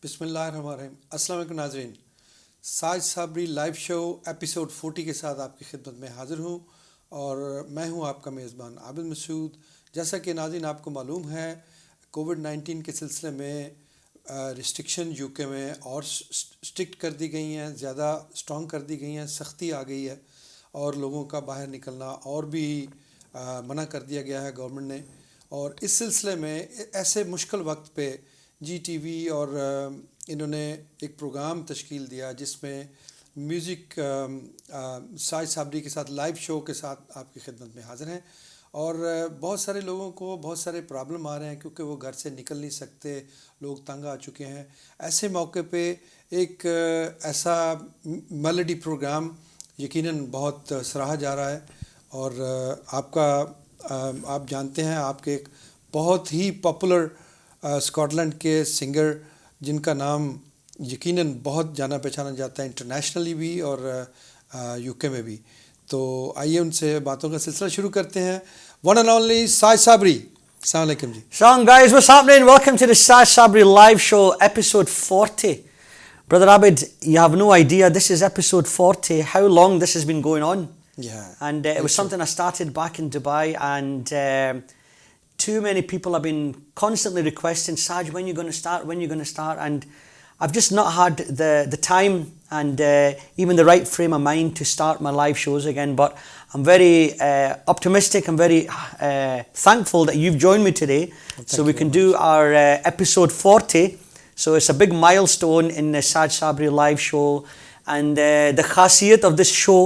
بسم اللہ الرحمن الرحیم. السلام علیکم ناظرین. ساج صابری لائیو شو ایپیسوڈ 40 کے ساتھ آپ کی خدمت میں حاضر ہوں اور میں ہوں آپ کا میزبان عابد مسعود. جیسا کہ ناظرین آپ کو معلوم ہے کووڈ-19 کے سلسلے میں ریسٹرکشن یو کے میں اور اسٹرکٹ کر دی گئی ہیں, زیادہ اسٹرانگ کر دی گئی ہیں, سختی آ گئی ہے اور لوگوں کا باہر نکلنا اور بھی منع کر دیا گیا ہے گورنمنٹ نے. اور اس سلسلے میں ایسے مشکل وقت پہ جی ٹی وی اور انہوں نے ایک پروگرام تشکیل دیا جس میں میوزک ساج صابری کے ساتھ لائیو شو کے ساتھ آپ کی خدمت میں حاضر ہیں. اور بہت سارے لوگوں کو بہت سارے پرابلم آ رہے ہیں کیونکہ وہ گھر سے نکل نہیں سکتے, لوگ تنگ آ چکے ہیں. ایسے موقع پہ ایک ایسا میلوڈی پروگرام یقیناً بہت سراہا جا رہا ہے. اور آپ جانتے ہیں آپ کے ایک بہت ہی پاپولر اسکاٹ لینڈ کے سنگر جن کا نام یقیناً بہت جانا پہچانا جاتا ہے انٹرنیشنلی بھی اور یو کے میں بھی. تو آئیے ان سے باتوں کا سلسلہ شروع کرتے ہیں. One and only Saj Sabri. السلام علیکم جی. Shalom guys, what's happening? Welcome to the Saj Sabri live show, episode 40. Brother Abid, you have no idea, this is episode 40, how long this has been going on. Yeah. And it was something I started back in Dubai, and too many people have been constantly requesting, Saj, when are you going to start, when are you going to start? And I've just not had the time and even the right frame of mind to start my live shows again. But I'm very optimistic. I'm very thankful that you've joined me today, so we can do our episode 40. So it's a big milestone in the Saj Sabri live show. And the khasiyat of this show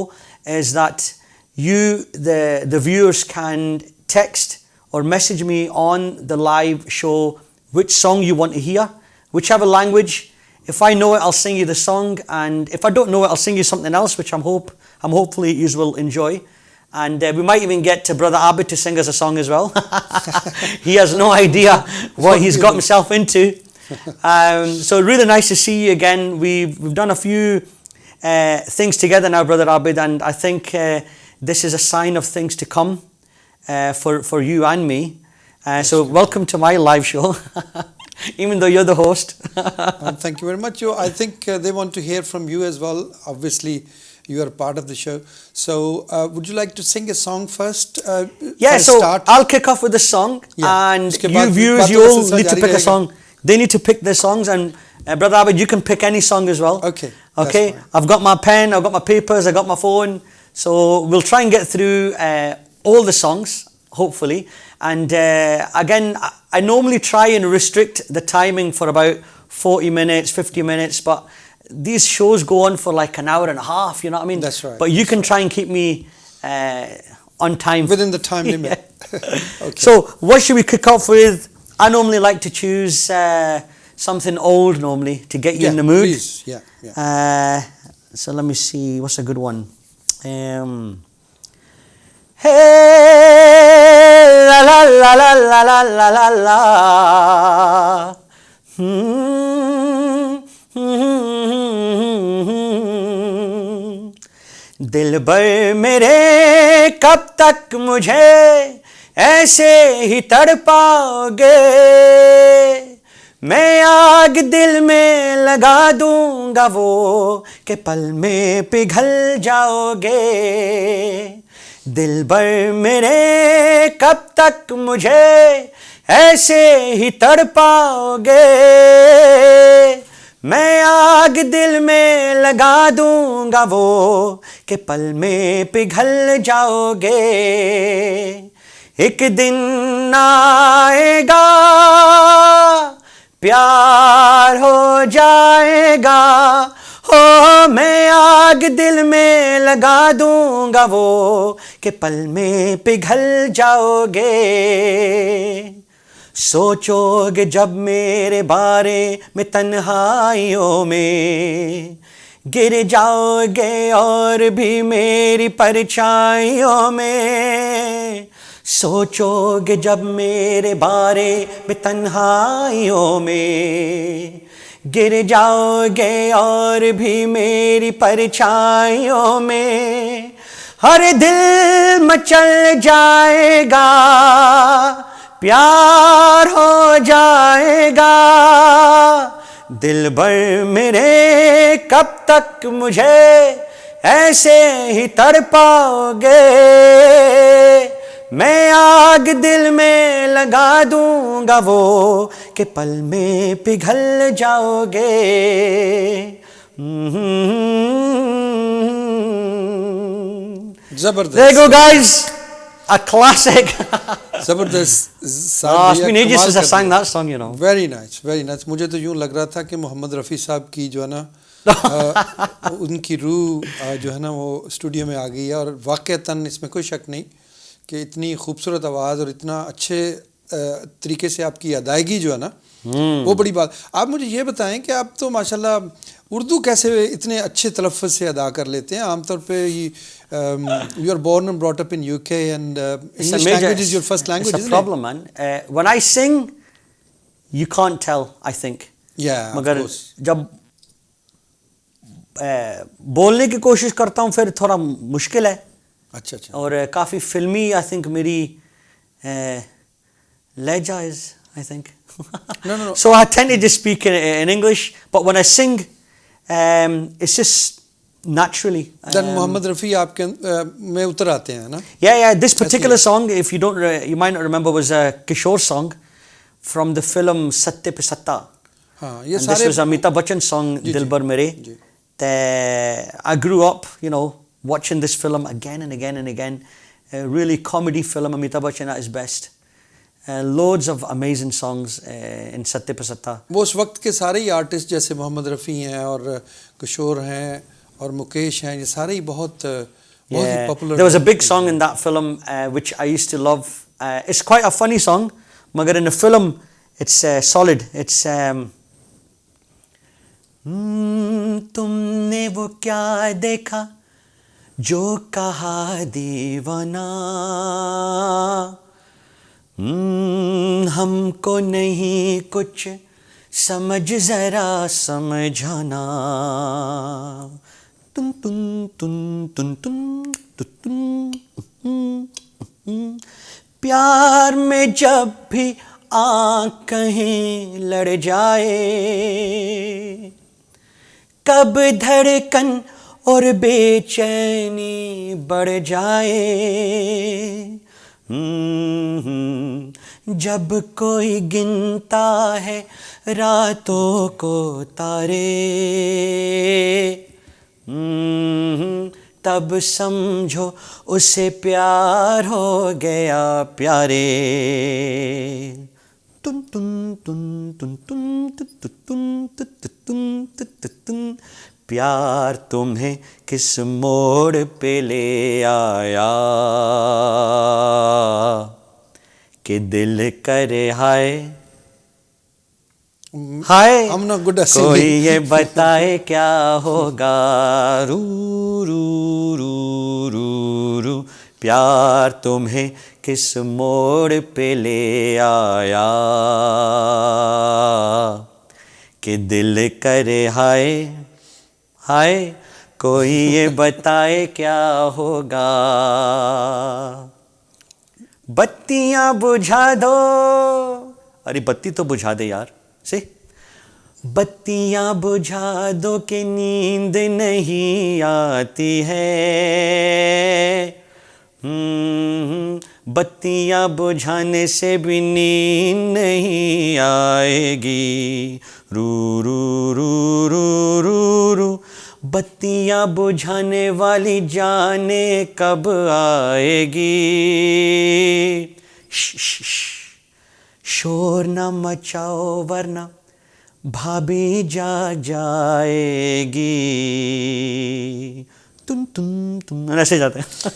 is that you, the viewers, can text or message me on the live show which song you want to hear, whichever language. If I know it, I'll sing you the song, and if I don't know it, I'll sing you something else, which I'm hopefully you will enjoy. And we might even get to Brother Abid to sing us a song as well. He has no idea what he's got himself into. So really nice to see you again. We've done a few things together now, Brother Abid, and I think this is a sign of things to come for you and me. So welcome to my live show. Even though you're the host. Thank you very much. I think they want to hear from you as well. Obviously, you are part of the show. So, would you like to sing a song first? Yeah, so start? I'll kick off with a song. Yeah. And you viewers, you all need to pick a song. They need to pick their songs. And Brother Abid, you can pick any song as well. Okay. I've got my pen, I've got my papers, I've got my phone. So, we'll try and get through all the songs, hopefully. And again, I normally try and restrict the timing for about 40 minutes, 50 minutes, but these shows go on for like an hour and a half, you know what I mean? That's right. But you can try and keep me on time. Within the time limit. Okay. So what should we kick off with? I normally like to choose something old normally to get you in the mood. Please. Yeah. So let me see, what's a good one? Hey, la la la la la la la la la. دلبر میرے کب تک مجھے ایسے ہی تڑپاؤ گے, میں آگ دل میں لگا دوں گا وہ کہ پل میں پگھل جاؤ گے. دلبر میرے کب تک مجھے ایسے ہی تڑپاؤ گے, میں آگ دل میں لگا دوں گا وہ کہ پل میں پگھل جاؤ گے. ایک دن آئے گا پیار ہو جائے گا, ہو میں آگ دل میں لگا دوں گا وہ کہ پل میں پگھل جاؤ گے. سوچو گے جب میرے بارے میں تنہائیوں میں, گر جاؤ گے اور بھی میری پرچھائیوں میں. سوچو گے جب میرے بارے میں تنہائیوں میں, گر جاؤ گے اور بھی میری پرچھائیوں میں. ہر دل مچل جائے گا پیار ہو جائے گا, دل بر میرے کب تک مجھے ایسے ہی تڑپاؤ گے میں آگ دل میں لگا دوں گا وہ کہ پل میں پگھل جاؤ گے زبردست. There you go guys, a classic. زبردست. It's been ages since I sang that song, you know. Very nice very nice. مجھے تو یوں لگ رہا تھا کہ محمد رفیع صاحب کی جو ہے نا ان کی روح جو ہے نا وہ اسٹوڈیو میں آ گئی ہے, اور واقعتاً اس میں کوئی شک نہیں کہ اتنی خوبصورت آواز اور اتنا اچھے طریقے سے آپ کی ادائیگی جو ہے نا وہ بڑی بات. آپ مجھے یہ بتائیں کہ آپ تو ماشاءاللہ اردو کیسے اتنے اچھے تلفظ سے ادا کر لیتے ہیں؟ عام طور پہ you are born and brought up in UK and English language is your first language. It's a problem, man. When I sing, you can't tell, I think. مگر جب بولنے کی کوشش کرتا ہوں پھر تھوڑا مشکل ہے. اچھا اچھا. اور کافی فلمی آئی تھنک میری لہجہ is I think. So I tend to just speak in English, but when I sing, it's just naturally. Then محمد رفیع آپ کے میں اتر آتے ہیں نا. Yeah. This particular song, if you might not remember, was a Kishore song from the film Satya Pe Satta. ہاں یہ And this was Amitabh Bachchan's song Dil Bar Mere. I grew up, watching this film again and again and again. A really comedy film, Amitabh Bachchan at his best. Loads of amazing songs in Satya Pe Satta. وہ اس وقت کے سارے ہی artist جیسے محمد رفیع ہیں اور کشور ہیں اور مکیش ہیں, یہ سارے ہی بہت ہی popular. There was a big song in that film which I used to love. It's quite a funny song, مگر in the film it's solid. It's تم نے وہ کیا دیکھا جو کہا دیوانہ ہم کو نہیں کچھ سمجھ ذرا سمجھانا تن تن تن تن تن تن. پیار میں جب بھی آنکھ کہیں لڑ جائے کب دھڑکن اور بے چینی بڑھ جائے جب کوئی گنتا ہے راتوں کو تارے تب سمجھو اسے پیار ہو گیا پیارے. تن تن تن تن تن تن تن تن تن. پیار تمہیں کس موڑ پہ لے آیا کہ دل کرے ہائے ہائے کوئی یہ بتائے کیا ہوگا رو رو رو رو رو. پیار تمہیں کس موڑ پہ لے آیا کہ دل کرے ہائے ہائے کوئی یہ بتائے کیا ہوگا. بتیاں بجھا دو, ارے بتی تو بجھا دے یار سے. بتیاں بجھا دو کہ نیند نہیں آتی ہے بتیاں بجھانے سے بھی نیند نہیں آئے گی رو رو رو رو رو رو. بتیاں بجھانے والی جانے کب آئے گی شور نہ مچاؤ ورنہ بھابھی جاگ جائے گی. تم تم تم ایسے جاتے ہیں.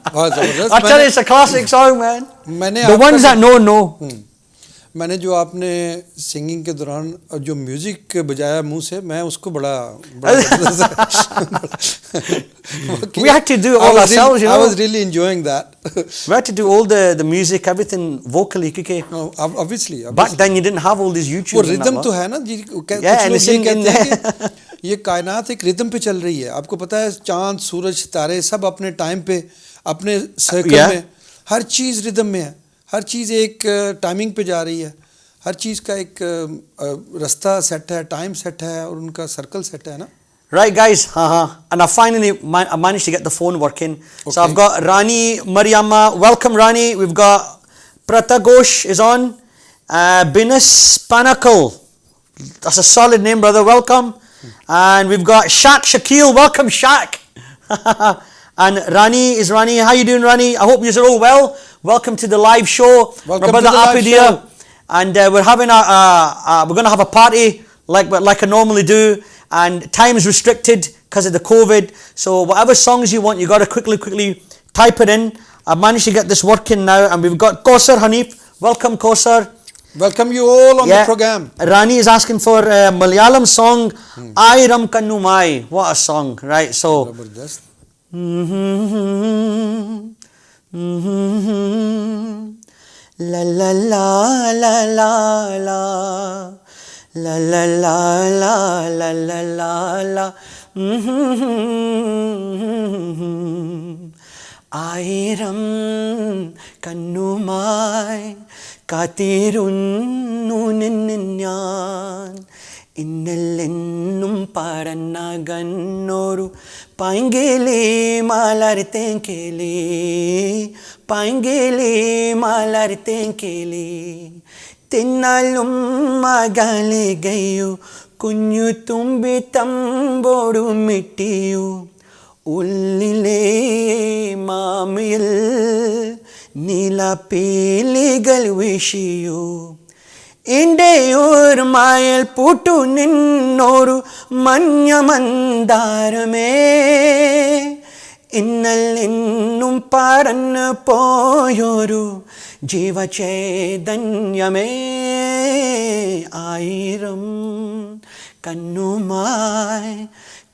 اچھا it's a classic song man. The ones that know. میں نے جو آپ نے سنگنگ کے دوران جو میوزک بجایا منہ سے میں اس کو بڑا We had to do it all ourselves, I was really enjoying that. We had to do all the music, everything vocally کیونکہ obviously back then you didn't have all these YouTube. وہ ردم تو ہے نا جی, کچھ لوگ یہ کہتے ہیں کہ یہ کائنات ایک ردم پہ چل رہی ہے. آپ کو پتہ ہے چاند سورج ستارے سب اپنے ٹائم پہ اپنے سرکل میں, ہر چیز ردم میں ہے, ہر چیز ایک ٹائمنگ پہ جا رہی ہے, ہر چیز کا ایک رستہ سیٹ ہے, ٹائم سیٹ ہے, اور ان کا سرکل سیٹ ہے نا. Right, guys. And I finally I managed to get the phone working. Okay. So I've got Rani Mariamma. Welcome, Rani. We've got Pratagosh is on. Binas Panakal. That's a solid name, brother. Welcome. And we've got Shaq Shakil. Welcome, Shaq. And Rani is Rani. How you doing, Rani? I hope you're all well. Welcome to the live show. Welcome my brother to the live Apid here. show. And we're having we're going to have a party like I normally do. And time is restricted because of the COVID. So whatever songs you want, you got to quickly type it in. I've managed to get this working now, and we've got Kausar Hanif. Welcome, Kausar. Welcome you all on the program. Rani is asking for a Malayalam song, Airam Kannumai. What a song, right? So Zabardast. La la la la la la. La la la la la la la la. Airam kannumai kathirunnu ninnan innellennum parannagannoru paingili malarthenkeli paingili malarthenkeli തിന്നാലും മകളികയോ കുഞ്ഞു തുമ്പി തമ്പോടും മിട്ടിയോ ഉള്ളിലെ മാമിയിൽ നീലപ്പീലികൾ വീശിയോ എൻ്റെ ഓർമ്മയിൽ പൂട്ടു നിന്നൊരു മഞ്ഞ മന്ദാരമേ ഇന്നലെന്നും പറന്നു പോയൊരു ജീവചൈതന്യമേ ആയിരം കണ്ണുമായി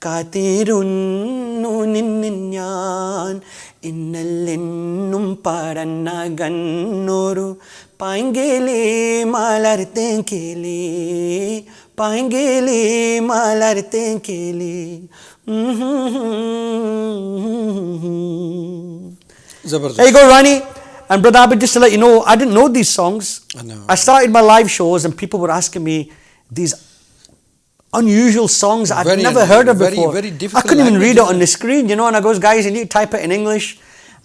കാത്തിരുന്നു നിന്നിൻ ഞാൻ ഇന്നലെന്നും പറന്നകന്നൊരു പൈങ്കിളി മലർത്തേങ്കിളി പൈങ്കിളി മലർത്തേങ്കിളി. There you go, Rani. And Brother Abid, just to let you know, I didn't know these songs. I started my live shows and people were asking me these unusual songs I'd never heard of before. Very difficult. I couldn't even read it on the screen, you know, and I goes, guys, you need to type it in English.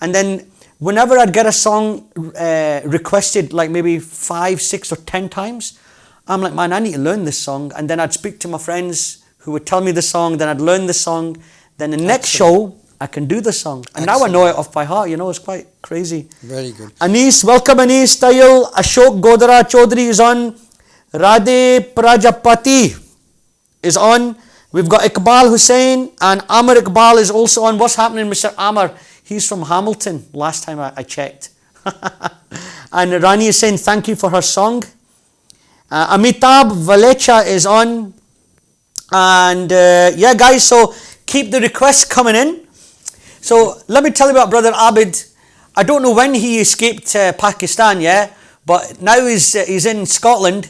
And then whenever I'd get a song requested like maybe 5, 6 or 10 times, I'm like, man, I need to learn this song. And then I'd speak to my friends who would tell me the song, then I'd learn the song. Then the next show, I can do the song. And now I know it off by heart, you know, it's quite crazy. Very good. Anis, welcome Anis, Tayal, Ashok Godara Chaudhary is on, Radhe Prajapati is on, we've got Iqbal Hussain and Amar Iqbal is also on. What's happening, Mr. Amar? He's from Hamilton, last time I checked. And Rani is saying thank you for her song. Amitabh Valecha is on. And yeah guys, so keep the requests coming in. So let me tell you about Brother Abid. I don't know when he escaped Pakistan, yeah, but now he's in Scotland,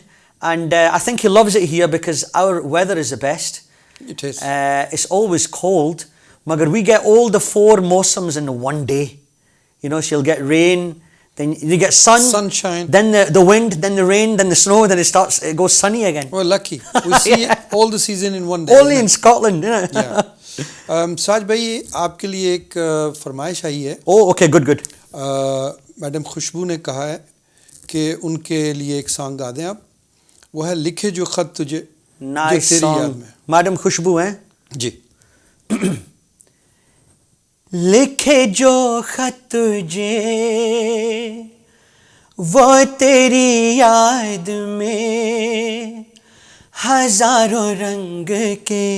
and I think he loves it here because our weather is the best. It is. It's always cold. Magar we get all the 4 Mosams in one day. You know, so you'll get rain, then you get sunshine, then the wind, then the rain, then the snow, then it goes sunny again. Well, lucky. We see all the season in one day. Only in Scotland, you know. Yeah. ساج بھائی آپ کے لیے ایک فرمائش آئی ہے. Okay good good. Madam خوشبو نے کہا ہے کہ ان کے لیے ایک سانگ گا دیں آپ. وہ ہے لکھے جو خط تجھے جو تیری یاد میں. میڈم خوشبو ہیں جی. لکھے جو خط تجھے وہ تیری یاد میں ہزاروں رنگ کے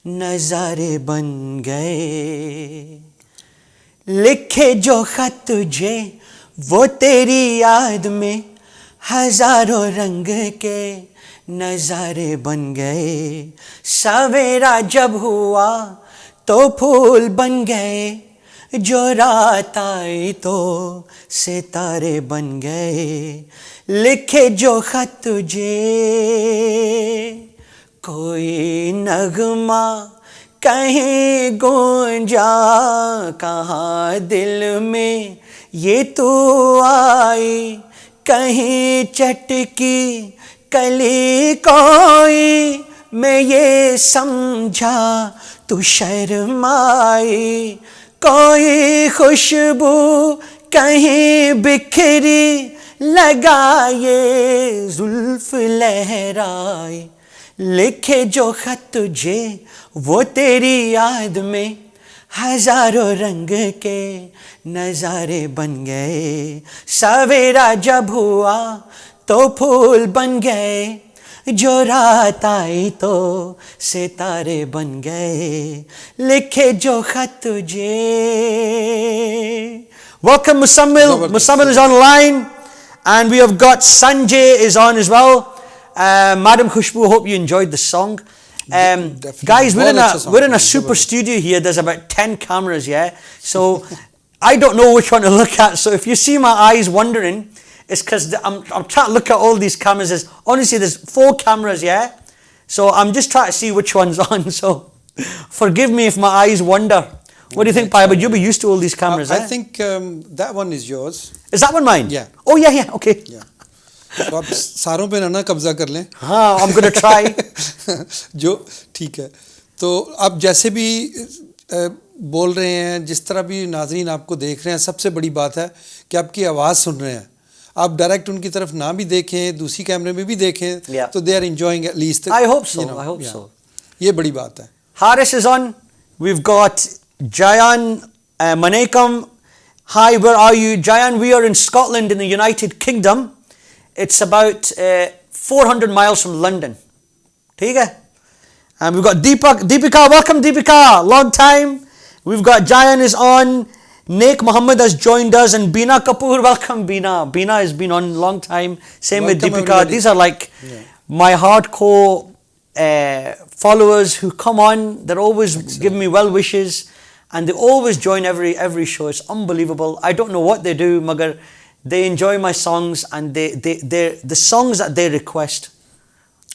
نظارے بن گئے. لکھے جو خط تجھے وہ تیری یاد میں ہزاروں رنگ کے نظارے بن گئے. سویرا جب ہوا تو پھول بن گئے, جو رات آئی تو ستارے بن گئے. لکھے جو خط تجھے کوئی نغمہ کہیں گونجا, کہاں دل میں یہ تو آئی کہیں چٹکی کلی کوئی میں یہ سمجھا تو شرمائی کوئی خوشبو کہیں بکھری لگائے زلف لہرائی لکھے جو خط تجھے وہ تیری یاد میں ہزاروں رنگ کے نظارے بن گئے سویرا جب ہوا تو پھول بن گئے جو رات آئی تو ستارے بن گئے لکھے جو خط تجھے. Welcome Musammil. Musammil is online and we have got Sanjay is on as well. Madam Khushbu, hope you enjoyed the song. Guys, we're in a super studio here. There's about 10 cameras, yeah? So I don't know which one to look at. So if you see my eyes wandering, it's because I'm trying to look at all these cameras. Honestly, there's 4 cameras, yeah? So I'm just trying to see which one's on. So forgive me if my eyes wander. What do you think, Pai? But you'll be used to all these cameras, I think that one is yours. Is that one mine? Yeah. Oh, yeah, okay. Yeah. تو آپ ساروں پہ نہ قبضہ کر لیں. ہاں I'm gonna try. جو ٹھیک ہے تو آپ جیسے بھی بول رہے ہیں جس طرح بھی ناظرین آپ کو دیکھ رہے ہیں سب سے بڑی بات ہے کہ آپ کی آواز سن رہے ہیں. آپ ڈائریکٹ ان کی طرف نہ بھی دیکھیں دوسری کیمرے میں بھی دیکھیں تو they are enjoying at least. I hope so. I hope so. یہ بڑی بات ہے. Haris is on. We've got Jayan Manekam. Hi, where are you? Jayan, we are in Scotland in the United Kingdom. It's about 400 miles from London. ٹھیک ہے. And we've got Deepika. Welcome Deepika. Long time. We've got Jayan is on. Naik Muhammad has joined us and Beena Kapoor. Welcome Beena. Beena has been on a long time. Same with Deepika. Everybody. These are like my hardcore followers who come on. They're always giving me well wishes and they always join every show. It's unbelievable. I don't know what they do, magar they enjoy my songs and the songs that they request.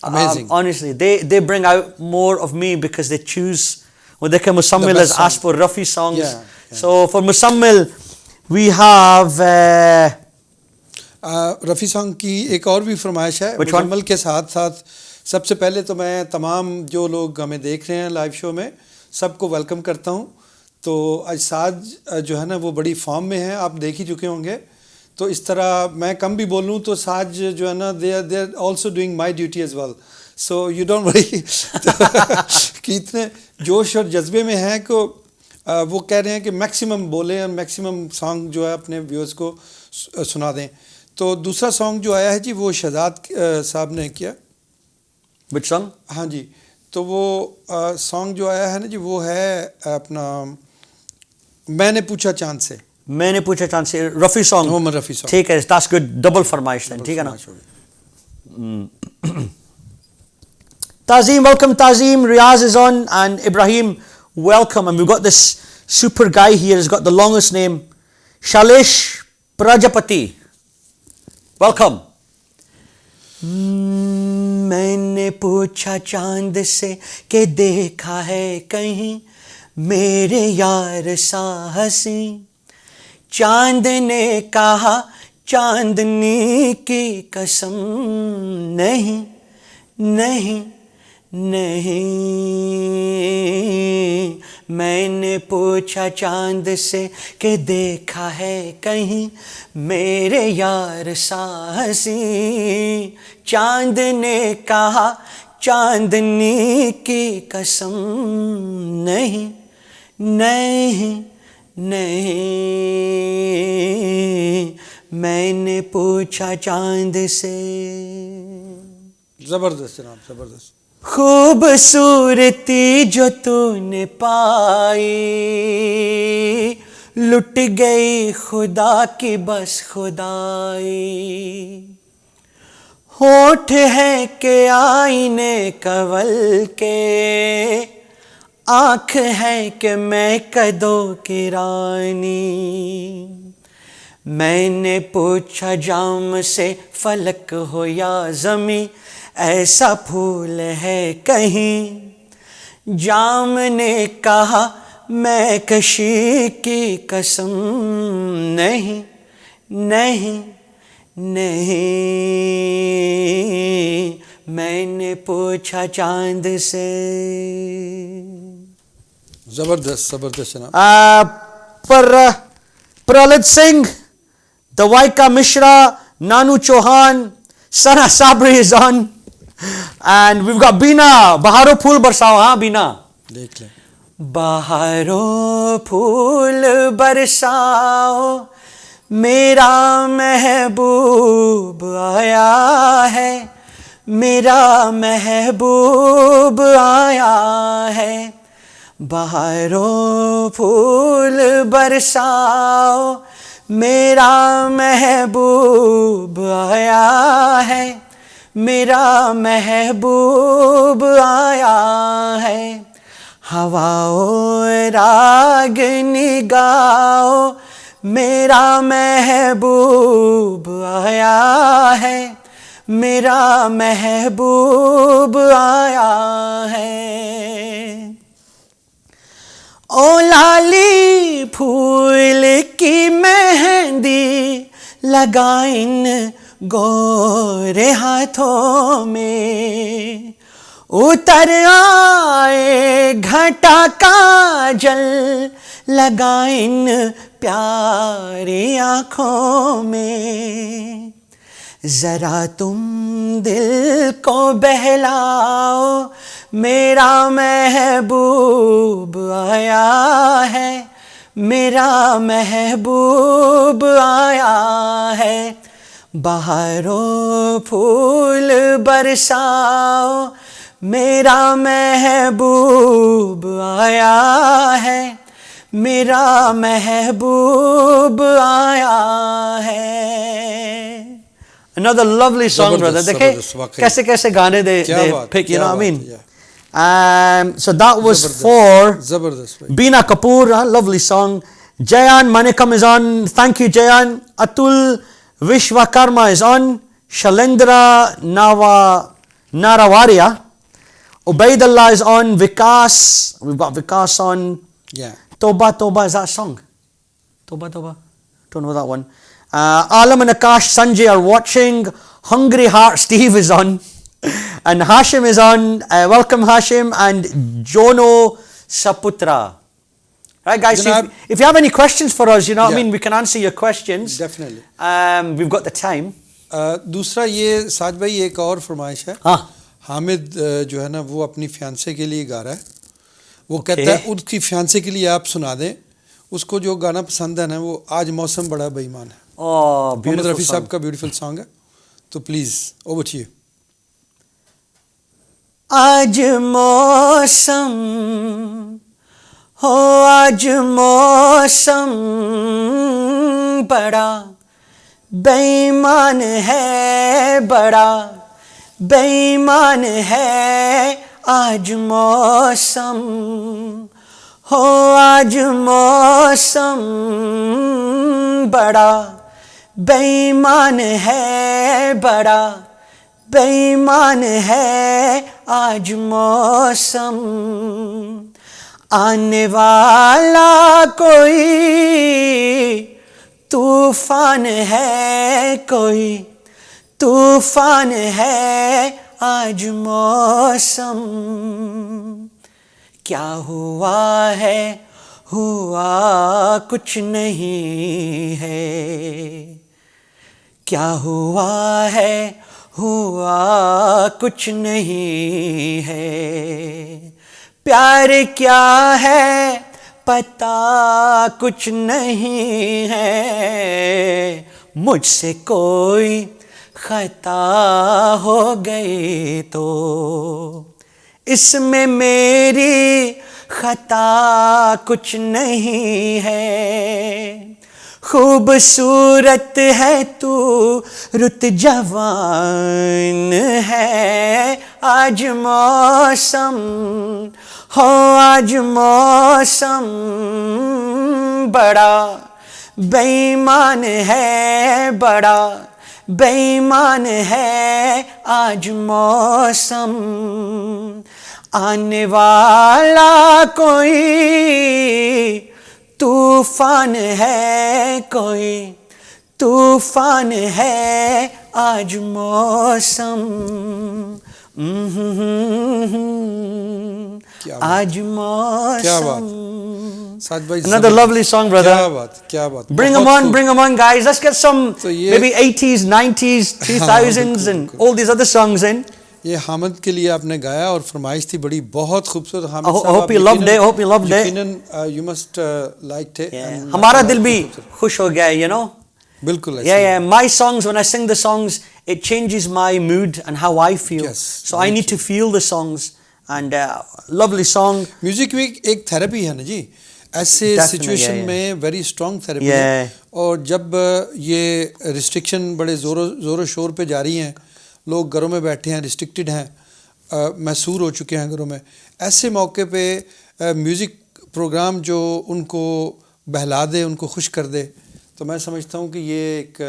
Amazing. Honestly, they bring out more of me because they choose. Well, they can Musammil has asked for Rafi songs. Yeah. So for Musammil, we have Rafi song کی ایک اور بھی فرمائش ہے. مکمل کے ساتھ ساتھ سب سے پہلے تو میں تمام جو لوگ ہمیں دیکھ رہے ہیں لائیو شو میں سب کو ویلکم کرتا ہوں. تو اجساج جو ہے نا وہ بڑی فارم میں ہے, آپ دیکھ ہی چکے ہوں گے. تو اس طرح میں کم بھی بولوں تو ساج جو ہے نا they are also doing my duty as well. So you don't worry کہ اتنے جوش اور جذبے میں ہیں کہ وہ کہہ رہے ہیں کہ میکسیمم بولیں اور میکسیمم سانگ جو ہے اپنے ویورز کو سنا دیں. تو دوسرا سانگ جو آیا ہے جی وہ شہزاد صاحب نے کیا. which song? ہاں جی. تو وہ سانگ جو آیا ہے نا جی وہ ہے اپنا میں نے پوچھا چاند سے. میں نے پوچھا چاند سے رفیع سانگ. محمد رفیع سانگ. ٹھیک ہے, that's good. ڈبل فرمائش ہے, ٹھیک ہے نا. Tazim, welcome Tazim. Riaz is on and Ibrahim, welcome. And we've got this super guy here. He's got the longest name. Shalish Prajapati. Welcome. میں نے پوچھا چاند سے کہ دیکھا ہے کہیں میرے یار سا ہنسی. چاند نے کہا چاندنی کی قسم نہیں نہیں نہیں. میں نے پوچھا چاند سے کہ دیکھا ہے کہیں میرے یار سا ہنسی. چاند نے کہا چاندنی کی قسم نہیں نہیں نہیں. میں نے پوچھا چاند سے. زبردست جناب, زبردست. خوبصورتی جو تو نے پائی لٹ گئی خدا کی بس خدائی. ہونٹ ہے کہ آئینے کنول کے آنکھ ہے کہ میں قدوں کی رانی. میں نے پوچھا جام سے فلک ہو یا زمیں ایسا پھول ہے کہیں. جام نے کہا میں کشی کی قسم نہیں نہیں نہیں میں نے پوچھا چاند سے. زبردست زبردست جناب. Prahlad Singh, Dawaika Mishra, Nanu Chauhan, Sana Sabri is on, and we've got Beena. Baharo Phool Barsao, huh Beena? دیکھ لیں. بہاروں پھول برساؤ میرا محبوب آیا ہے, میرا محبوب آیا ہے. بہاروں پھول برساؤ میرا محبوب آیا ہے, میرا محبوب آیا ہے. ہواؤں راگنی گاؤ میرا محبوب آیا ہے, میرا محبوب آیا ہے. او لالی پھول کی مہندی لگائن گورے ہاتھوں میں, اتر آئے گھٹا کاجل لگائن پیاری آنکھوں میں. ذرا تم دل کو بہلاؤ میرا محبوب آیا ہے, میرا محبوب آیا ہے. بہاروں پھول برساؤ میرا محبوب آیا ہے, میرا محبوب آیا ہے. Another lovely song, brother. دیکھیں کیسے کیسے گانے they pick, you know what I mean? So that was for Beena Kapoor, lovely song. Jayan Manikam is on. Thank you, Jayan. Atul Vishwakarma is on. Shalendra Narawaria. Ubaidullah is on. Vikas, we've got Vikas on. Yeah. Toba Toba, is that a song? Toba Toba, don't know that one. Alam and Akash Sanjay are watching. Hungry Heart Steve is on. And Hashim is on. Welcome Hashim. And Jono Saputra. Right guys, if you have any questions for us, you know what I mean, we can answer your questions. Definitely. We've got the time. دوسرا یہ ساج بھائی ایک اور فرمائش ہے. حامد جو ہے نا وہ اپنی فیانسے کے لیے گا رہا ہے. وہ کہتا ہے اس کی فیانسے کے لیے آپ سنا دیں. اس کو جو گانا پسند ہے نا وہ آج موسم بڑا بے ایمان ہے. محمد رفیع صاحب کا بیوٹیفل سانگ ہے, تو پلیز اوور ٹو یو. آج موسم ہو, آج موسم بڑا بے ایمان ہے, بڑا بے ایمان ہے. آج موسم ہو, آج موسم بڑا بے ایمان ہے, بڑا بے ایمان ہے. آج موسم آنے والا کوئی طوفان ہے, کوئی طوفان ہے. آج موسم کیا ہوا ہے, ہوا کچھ نہیں ہے. کیا ہوا ہے, ہوا کچھ نہیں ہے. پیار کیا ہے پتہ کچھ نہیں ہے. مجھ سے کوئی خطا ہو گئی تو اس میں میری خطا کچھ نہیں ہے. خوبصورت ہے تو رت جوان ہے. آج موسم ہو, آج موسم بڑا بے ایمان ہے, بڑا بے ایمان ہے. آج موسم آنے والا کوئی طوفان ہے, کوئی طوفان ہے آج موسم آج موسم. ساج بھائی Another lovely song, brother. کیا بات Bring them on, guys. Let's get some maybe 80s, 90s, 2000s and all these other songs in. یہ حامد کے لیے آپ نے گایا اور فرمائش تھی بڑی بہت خوبصورت. حامد I صاحب hope you loved it. Hope you loved it. یقیناً you must liked it. ہمارا دل بھی خوش ہو گیا, you know. بالکل. Yeah. My songs, when I sing the songs, it changes my mood and how I feel. Yes, so I need to feel the songs. And lovely song. Music بھی ایک therapy ہے نا جی, ایسے situation میں very strong therapy ہے. اور جب یہ ریسٹرکشن بڑے زور و شور پہ جاری ہیں, لوگ گھروں میں بیٹھے ہیں, ریسٹرکٹڈ ہیں, محصور ہو چکے ہیں گھروں میں, ایسے موقع پہ میوزک پروگرام جو ان کو بہلا دے, ان کو خوش کر دے, تو میں سمجھتا ہوں کہ یہ ایک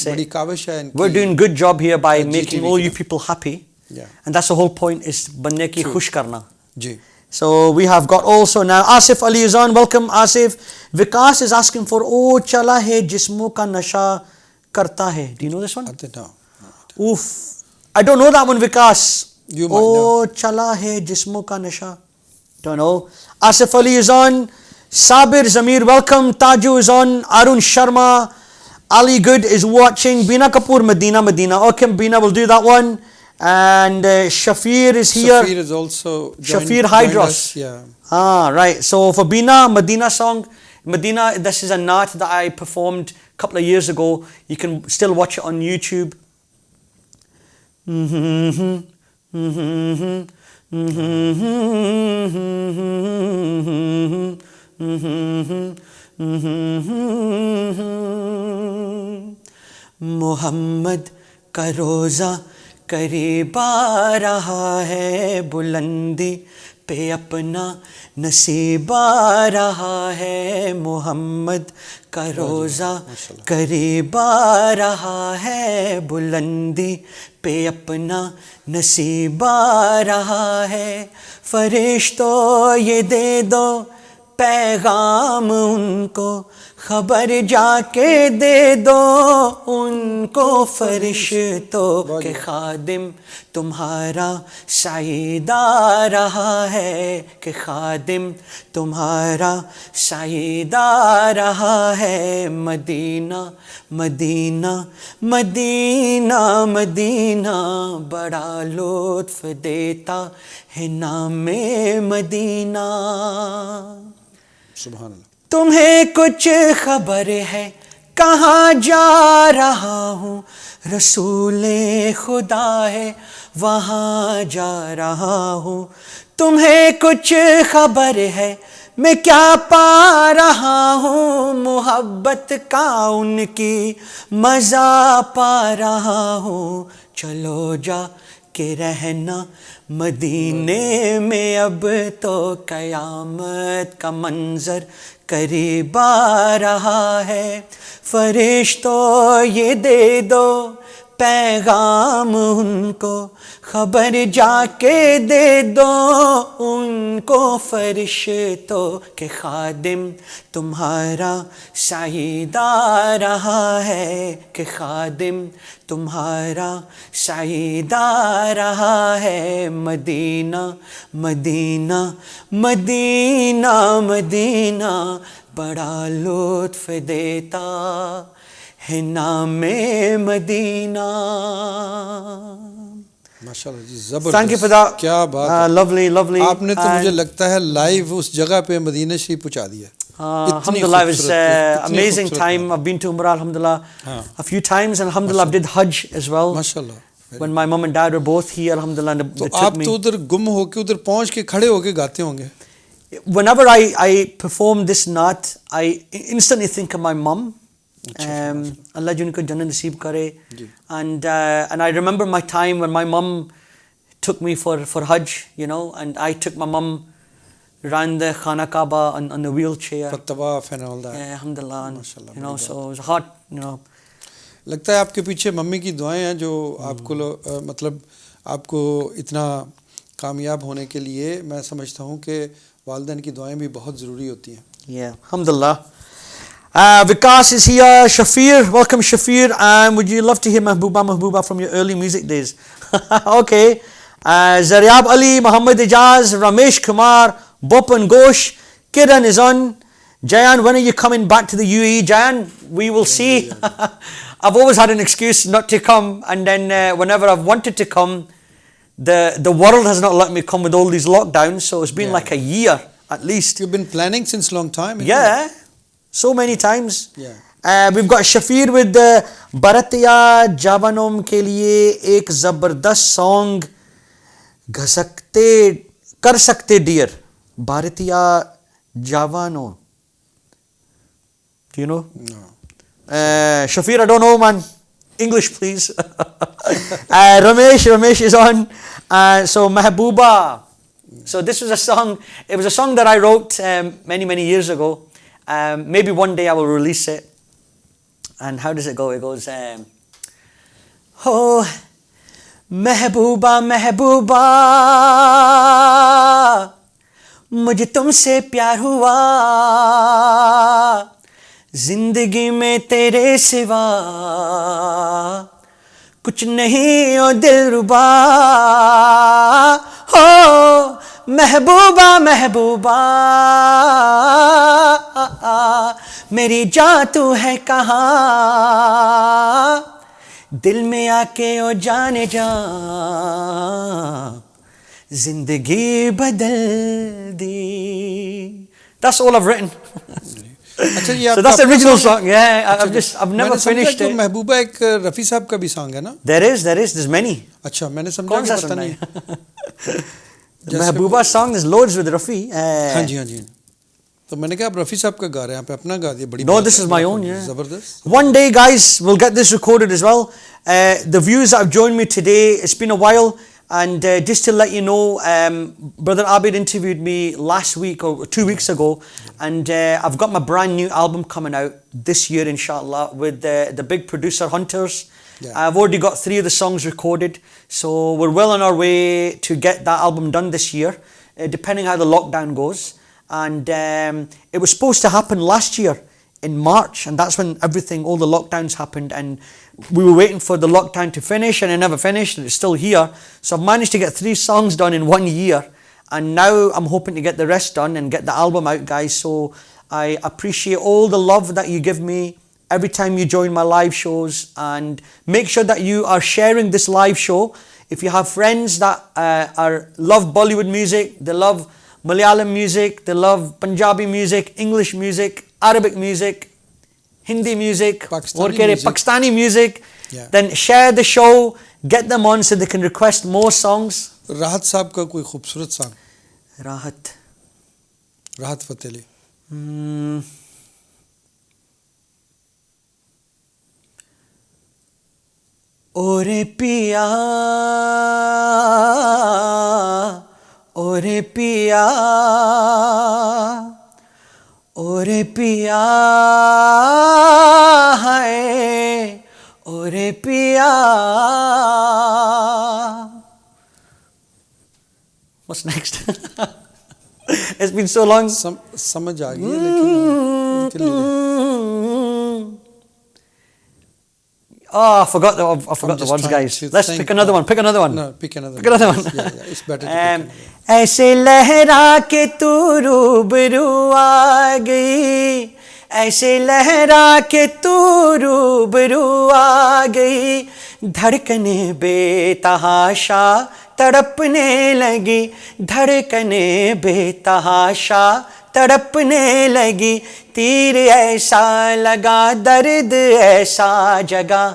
بڑی کاوش ہے. We're doing good job here by making all you people happy. And that's the whole point, is بندے کی خوش کرنا. جی. So we have got also now Asif Ali is on. Welcome Asif. Vikas is asking for oh chala hai jismon ka nasha karta hai. Do you know this one? No. Oof. I don't know that one, Vikas. You might know. Oh chala hai jismon ka nasha. Don't know. Asif Ali is on. Sabir Zamir, welcome. Taju is on. Arun Sharma. Ali Good is watching. Bina Kapoor, Medina. Okay, Bina will do that one. And Shafir is here. Shafir is also Shafir Hydros. Yeah. Right. So for Bina, Medina song. Medina, this is a naat that I performed a couple of years ago. You can still watch it on YouTube. Muhammad ka roza قریب آ رہا ہے, بلندی پہ اپنا نصیب آ رہا ہے, محمد کا روزہ قریب آ رہا ہے, بلندی پہ اپنا نصیب آ رہا ہے. فرشتوں یہ دے دو پیغام ان کو, خبر جا کے دے دو ان کو, فرشتوں کے خادم تمہارا سعید آ رہا ہے, کہ خادم تمہارا سعید آ رہا ہے. مدینہ مدینہ مدینہ مدینہ بڑا لطف دیتا ہے نام مدینہ. سبحان اللہ. تمہیں کچھ خبر ہے کہاں جا رہا ہوں, رسول خدا ہے وہاں جا رہا ہوں. تمہیں کچھ خبر ہے میں کیا پا رہا ہوں, محبت کا ان کی مزہ پا رہا ہوں. چلو جا کے رہنا مدینے میں, اب تو قیامت کا منظر قریب آ رہا ہے. فرشتوں یہ دے دو پیغام ان کو, خبر جا کے دے دو ان کو, فرشتوں کے خادم تمہارا سعید آ رہا ہے, کہ خادم تمہارا سعید آ رہا ہے. مدینہ مدینہ مدینہ مدینہ بڑا لطف دیتا ہے نام مدینہ. ماشاءاللہ جی, زبردست. Thank you for that. کیا بات ہے. Lovely. آپ نے تو مجھے لگتا ہے لائیو اس جگہ پہ مدینہ شریف پہنچا دیا. Alhamdulillah, it was an amazing time. I've been to Umrah, alhamdulillah, a few times, and alhamdulillah, I did Hajj as well. MashaAllah. When my mom and dad were both here, alhamdulillah, they تو took آپ me. تو ادھر گم ہو کے, ادھر پہنچ کے کھڑے ہو کے گاتے ہوں گے. Whenever I perform this naat, I instantly think of my mom. Allah ji unko jannat naseeb kare. And I remember my time when my mom took me for Hajj, you know, and I took my mom around the Khana Kaaba on the wheelchair. For tawaf and all that. Yeah, alhamdulillah. And, you know, so it was hard, you know. لگتا ہے آپ کے پیچھے mummy کی دعائیں ہیں جو آپ کو مطلب آپ کو اتنا کامیاب ہونے کے لیے, میں سمجھتا ہوں کہ والدین کی دعائیں بھی بہت ضروری ہوتی ہیں. Yeah, alhamdulillah. Vikas is here. Shafir, welcome Shafir. Would you love to hear Mahbooba from your early music days? Okay. Zaryab Ali, Muhammad Ijaz, Ramesh Kumar, Bopan Ghosh, Kiran is on. Jayan, when are you coming back to the UAE? Jayan, we will see. I've always had an excuse not to come, and then whenever I've wanted to come, the world has not let me come with all these lockdowns, so it's been like a year at least. You've been planning since long time. Yeah, so many times. Yeah. We've got Shafir with Bharatiya Javanom ke liye ek zabardast song ghasakte kar sakte dear. Bharatiya Javanom. Do you know? No. Shafir, I don't know, man. English, please. Ramesh is on. So Mahbooba. So this was a song. It was a song that I wrote many years ago. Maybe one day I will release it. And how does it go? It goes, oh, Mahbooba, Mahbooba, mujhe tumse pyar hua. زندگی میں تیرے سوا کچھ نہیں او دلربا ہو محبوبہ محبوبہ میری جان تو ہے کہاں دل میں آ کے او جانے جا زندگی بدل دی. That's all I've written. So that's the original song. Yeah, I've never finished it. محبوبہ ایک رفیع صاحب کا بھی سانگ ہے نا؟ There's many. اچھا میں نے سمجھا کہ پتہ نہیں. محبوبہ song there's loads with Rafi. ہاں جی ہاں جی. تو میں نے کہا اب رفیع صاحب کا گا رہے ہیں، آپ اپنا گا دیا. بڑی No, this is my own. Yeah. زبردست. One day, guys, we'll get this recorded as well. The viewers that have joined me today, it's been a while. And just to let you know, Brother Abid interviewed me last week or 2 weeks ago, and I've got my brand new album coming out this year, inshallah, with the big producer Hunters. Yeah. I've already got 3 of the songs recorded, so we're well on our way to get that album done this year, depending how the lockdown goes. And it was supposed to happen last year in March, and that's when all the lockdowns happened, and we were waiting for the lockdown to finish, and it never finished, and it's still here. So I've managed to get 3 songs done in 1 year, and now I'm hoping to get the rest done and get the album out, guys. So I appreciate all the love that you give me every time you join my live shows, and make sure that you are sharing this live show. If you have friends that love Bollywood music, they love Malayalam music, they love Punjabi music, English music, Arabic music, Hindi music, Pakistani music, then share the show, get them on so they can request more songs. راحت صاحب کا کوئی خوبصورت song. Rahat Fateh Ali. اورے پیا اورے پیا اورے پیا ہے اورے پیا. What's next? It's been so long. سمجھ آ گئی لیکن I forgot the ones, guys. Let's pick another one. No, pick another one. Yeah, it's better to pick another one. ایسے لہرا کے تو روبرو آ گئی, ایسے لہرا کے تو روبرو آ گئی, دھڑکنے بے تحاشا تڑپنے لگی, دھڑکنے بے تحاشا تڑپنے لگی, تیر ایسا لگا درد ایسا جگا,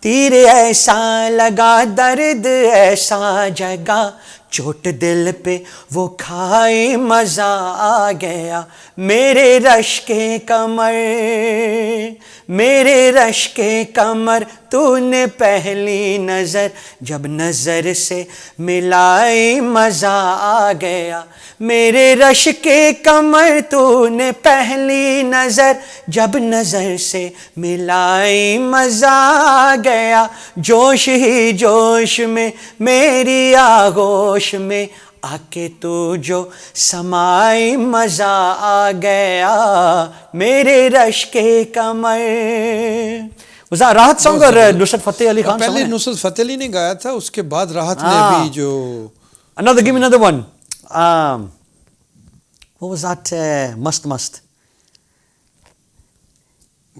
تیر ایسا لگا درد ایسا جگا, چوٹ دل پہ وہ کھائے مزہ آ گیا, میرے رش کے کمر, میرے رش کے کمر تو نے پہلی نظر جب نظر سے ملائی مزہ آ گیا, میرے رش کے کمر تو نے پہلی نظر جب نظر سے ملائی مزہ آ گیا, جوش ہی جوش میں میری آغوش میں آکے تو جو سمائی مزہ آ گیا میرے رش کے کمر. Was that راحت سانگ اور نصرت فتح علی خان پہلے سانگ؟ نصرت فتح علی نے گایا تھا, اس کے بعد راحت نے بھی جو Another, give me another one. What was that? Mast Mast.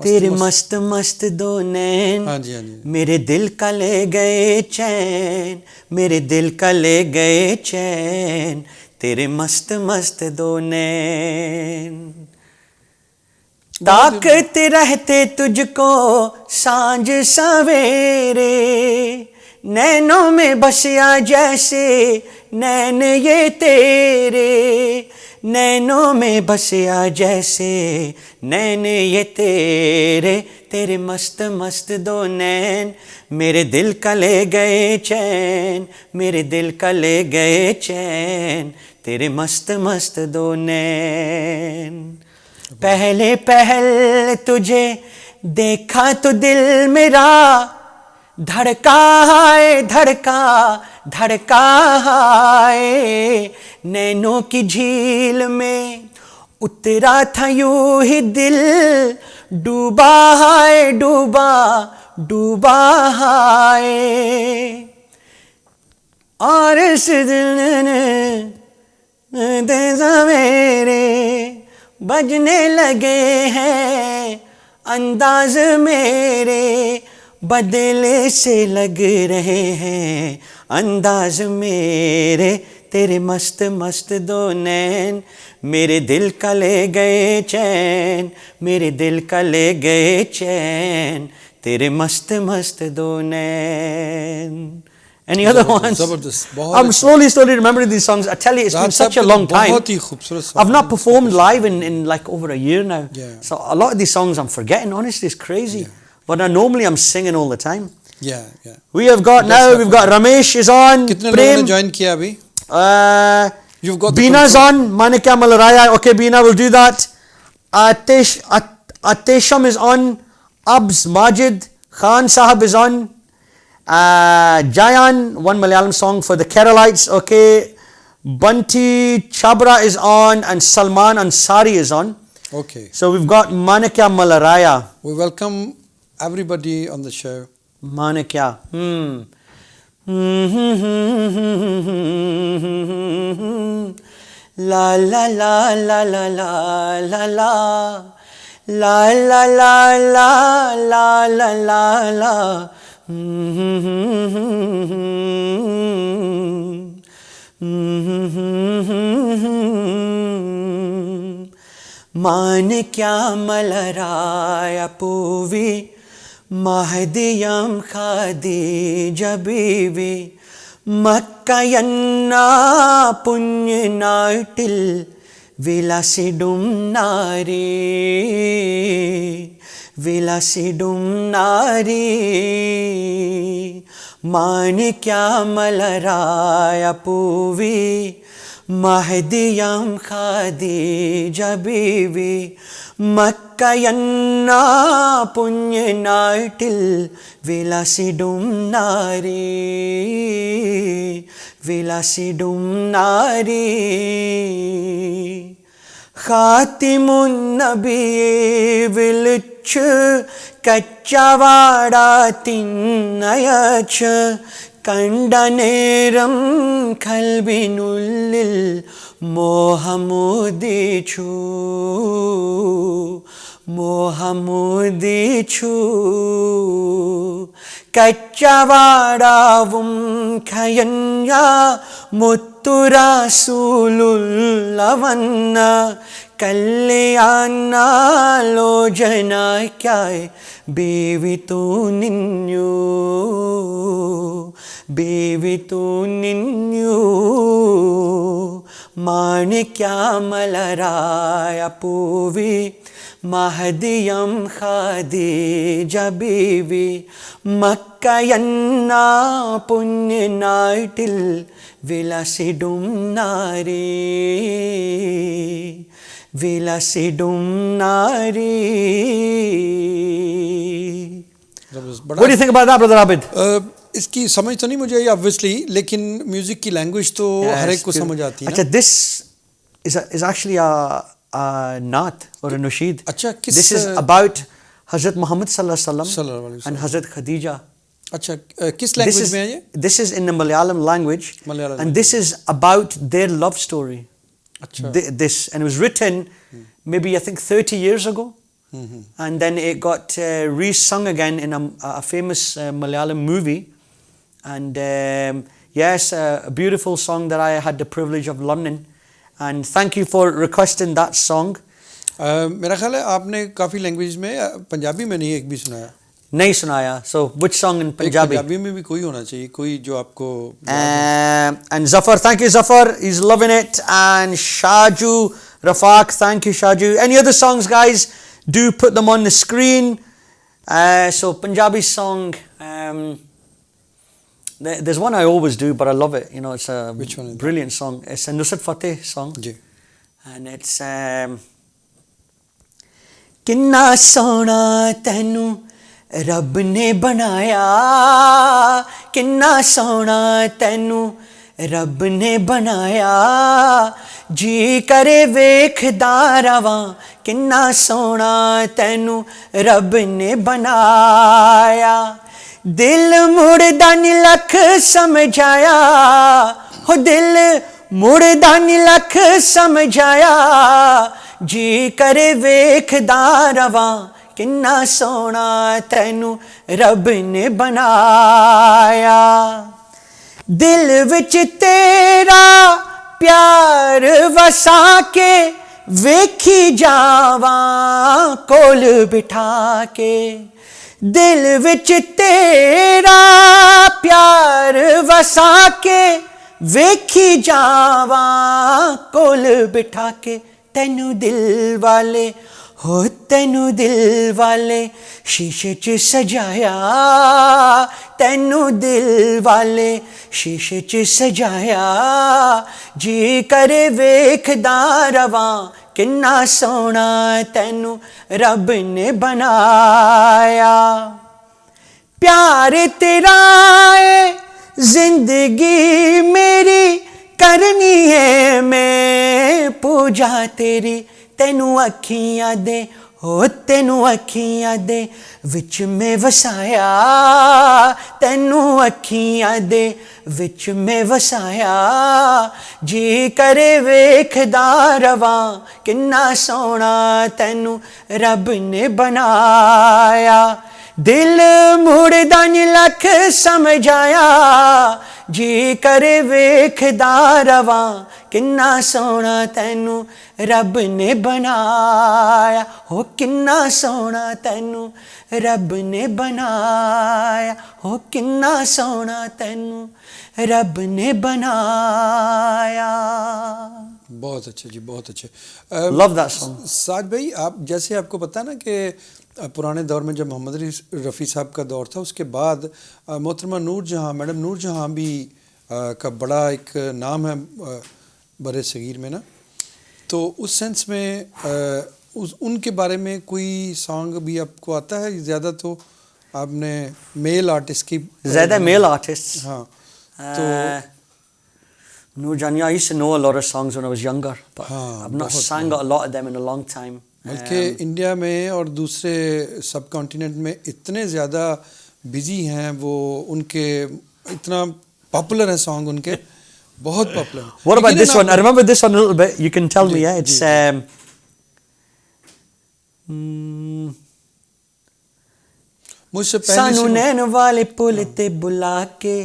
تیرے مست مست دو نین ہاں جی ہاں جی میرے دل کا لے گئے چین, میرے دل کا لے گئے چین, تیرے مست مست دو نین. تاکتے رہتے تجھ کو سانجھ سویرے, نینوں میں بسیا جیسے نین یہ تیرے, نینوں میں بسیا جیسے نین یہ تیرے, تیرے مست مست دو نین میرے دل کا لے گئے چین, میرے دل کا لے گئے چین, تیرے مست مست دو نین. پہلے پہل تجھے دیکھا تو دل میرا دھڑکا ہے, دھڑکا دھڑکا ہے, نینوں کی جھیل میں اترا تھا یوں ہی دل, ڈوبا ہے ڈوبا ڈوبا ہے, اور اس دل نے میرے بجنے لگے ہیں انداز میرے, بدلے سے لگ رہے ہیں انداز میرے, تیرے مست مست دو نین میرے دل کا لے گئے چین, میرے دل کا لے گئے چین, تیرے مست مست دو نین. Any other ones? زبردست, I'm slowly remembering these songs. I tell you, it's been such a long time. بہت ہی خوبصورت I've not performed live in like over a year now. Yeah. So a lot of these songs I'm forgetting, honestly, it's crazy. But normally I'm singing all the time. yeah. We have got now, we've got Ramesh is on, کتنے لوگوں نے Prem, join کیا ابھی؟ You've got the Beena's on, Manikya Malaraya, okay Beena, we'll do that. Atesham is on, Abs Majid, Khan Sahab is on, Jayan, one Malayalam song for the Keralites, okay. Bunty Chabra is on, and Salman Ansari is on. Okay. So we've got Manikya Malaraya. We welcome everybody on the show. Manikya. La la la la la la la la la la la la la la la la. Manikya Malaraya Puvi Mahdiyam Khadija Bibi Makkayanna Punyanatil Vilasidum Nari Vilasidum Nari Manikya Malaraya Puvi Mahdiyam Khadija Bibi Makkayanna Punyanatil Vilasidum Nari Vilasidum Nari Khatimun Nabi Vilch Kachavada Tinnayach Kandaneram Kalbinullil Mohamudichu Mohamudichu Kachavadavum Kayanya Mutturasululavanna Kalyana Lojana Kyai Bevitu Ninyu Bevitu Ninyu Manikya Malaraya Puvi Mahdiyam Khadija Bibi Makkayanna Punyanatil Vilasidum Nari Vilasidum Nari. What do you think about that, Brother Abid? اس کی سمجھ تو نہیں مجھے آئی obviously, لیکن music کی language تو ہر ایک کو سمجھ آتی ہے. اچھا this is actually a naat or a nasheed. اچھا This is about Hazrat Muhammad sallallahu alaihi wasallam and Hazrat Khadija. اچھا کس لینگویج میں ہے یہ؟ This is in the Malayalam language Malayalam and this is about their love story. اچھا This and it was written maybe I think 30 years ago. And then it got re-sung again in a famous Malayalam movie. And yes, a beautiful song that I had the privilege of learning. And thank you for requesting that song. میرا خیال ہے آپ نے کافی language میں, پنجابی میں نہیں ایک بھی سنایا. نہیں سنایا. So which song in Punjabi? Punjabi میں بھی کوئی ہونا چاہیے, کوئی جو آپ کو. And Zafar, thank you Zafar, he's loving it. And Shaju Rafaq, thank you Shaju. Any other songs guys? Do put them on the screen. So Punjabi song, there's one I always do but I love it, you know, it's a Which one is brilliant song. It's a Nusrat Fateh song. G And it's kinna sona tenu Rab ne banaya, kinna sona tenu Rab ne banaya, ji kare vekhda rawa, kinna sona tenu Rab ne banaya. Dil murda ni lakh samjhaya, ho dil murda ni lakh samjhaya, ji kare vekhda rawa, kinna sona tenu Rab ne banaya. Dil vich tera pyar vasa ke, vekhi jawan kol bitha ke. Dil vich tera pyar vasa ke, vekhi jawan kol bitha ke. Tenu dil wale, ho tenu dil wale شیشے چ سجایا, تینو دل والے شیشے چ سجایا, جی کرے ویکھدا رواں کنا سونا تینو رب نے بنایا. پیار تیرا ہے زندگی میری, کرنی ہے میں پوجا تیری. تینو اکھیاں دے ہو تینو اکھیاں دے وچ میں وسایا, تینو اکھیاں دے وچ میں وسایا, جی کرے ویکھدا رواں کنا سونا تینو رب نے بنایا. دل مڑدا نہیں لکھ سمجھایا, جی کرے ویکھدا رواں کنا سونا تینو رب نے بنایا. ہو کنا سونا تینو رب نے بنایا, ہو کنا سونا تینو رب نے بنایا. بہت اچھا جی, بہت اچھے. لو دیٹ سانگ. ساج بھائی, آپ جیسے آپ کو پتہ نا کہ پرانے دور میں جب محمد رفیع صاحب کا دور تھا, اس کے بعد محترمہ نور جہاں, میڈم نور جہاں بھی کا بڑا ایک نام ہے بر صغیر میں نا, تو اس سینس میں ان کے بارے میں کوئی سانگ بھی آپ کو آتا ہے؟ زیادہ تو آپ نے میل آرٹسٹ کی, زیادہ میل آرٹسٹ. ہاں تو Noor Jani, I used to know a lot of songs when I was younger, but I've not sang a lot of them in a long time. بلکہ انڈیا میں اور دوسرے سب کانٹیننٹ میں اتنے زیادہ بزی ہیں وہ, ان کے اتنا پاپولر ہے سانگ ان کے, بہت popular. What about this one? I remember this one a little bit. You can tell me, yeah? It's مجھ سے سانو نین والے پل تے بلا کے,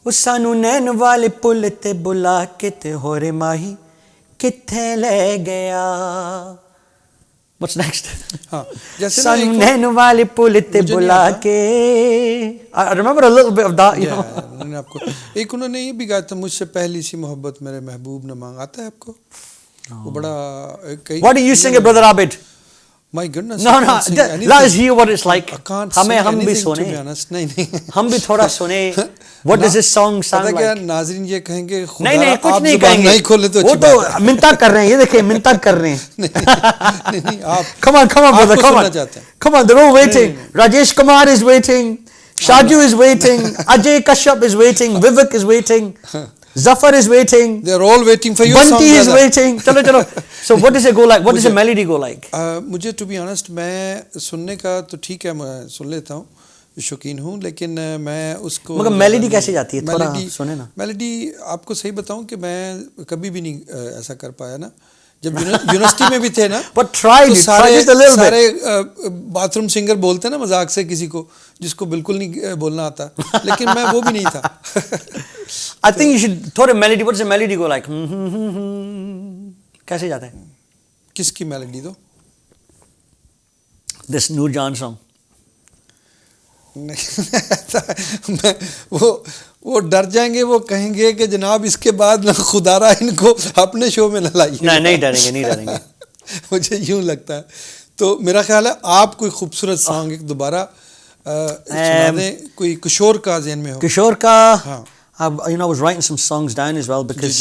وہ سانو نین والے پل تے بلا کے, تے ہورے ماہی کتھے لے گیا. What's next? ہاں جیسے سانو نین والے پل تے بلا کے. I remember a little bit of that, you know. آپ کو ایک انہوں نے یہ بھی گایا تھا, مجھ سے پہلی سی محبت میرے محبوب نہ مانگ, آتا ہے آپ کو وہ بڑا. What do you sing it, brother Abid? My goodness. No, let us hear what it's like. ہم بھی سنے, ہم بھی تھوڑا سنے. What does this song sound like? کیا ناظرین یہ کہیں گے, نہیں کچھ نہیں کہیں گے, وہ تو منتظر کر رہے ہیں, یہ دیکھیں منتظر کر رہے ہیں. Come on brother, come on, they're all waiting. Rajesh Kumar is waiting, Shaju is waiting. Ajay Kashyap is waiting. Vivek is waiting. Zafar is waiting. They are all waiting for your song. Bunty is waiting. Chalo, chalo. So what does it go like? What does the melody go like? مجھے to be honest میں سننے کا تو ٹھیک ہے میں سن لیتا ہوں شوقین ہوں لیکن میں اس کو مگر میلڈی کیسے جاتی ہے تھوڑا سنیں نا. میلڈی آپ کو صحیح بتاؤں کہ میں کبھی بھی نہیں ایسا کر پایا نا جب یونیورسٹی میں بھی تھے نا سارے باتھ روم سنگر بولتے ہیں نا مذاق سے کسی کو جس کو بالکل نہیں بولنا آتا لیکن میں وہ بھی نہیں تھا. I think you should تھوڑے melody what does the melody go like? کیسے جاتا ہے کس کی میلڈی دو this نور جان song وہ ڈر جائیں گے وہ کہیں گے کہ جناب اس کے بعد نہ خدا را ان کو اپنے شو میں نہ لائیے. نہیں ڈریں گے مجھے یوں لگتا ہے. تو میرا خیال ہے آپ کوئی خوبصورت سانگ ایک دوبارہ سنا دیں کوئی کشور کا ذہن میں ہو. کشور کا you know I was writing some songs down as well because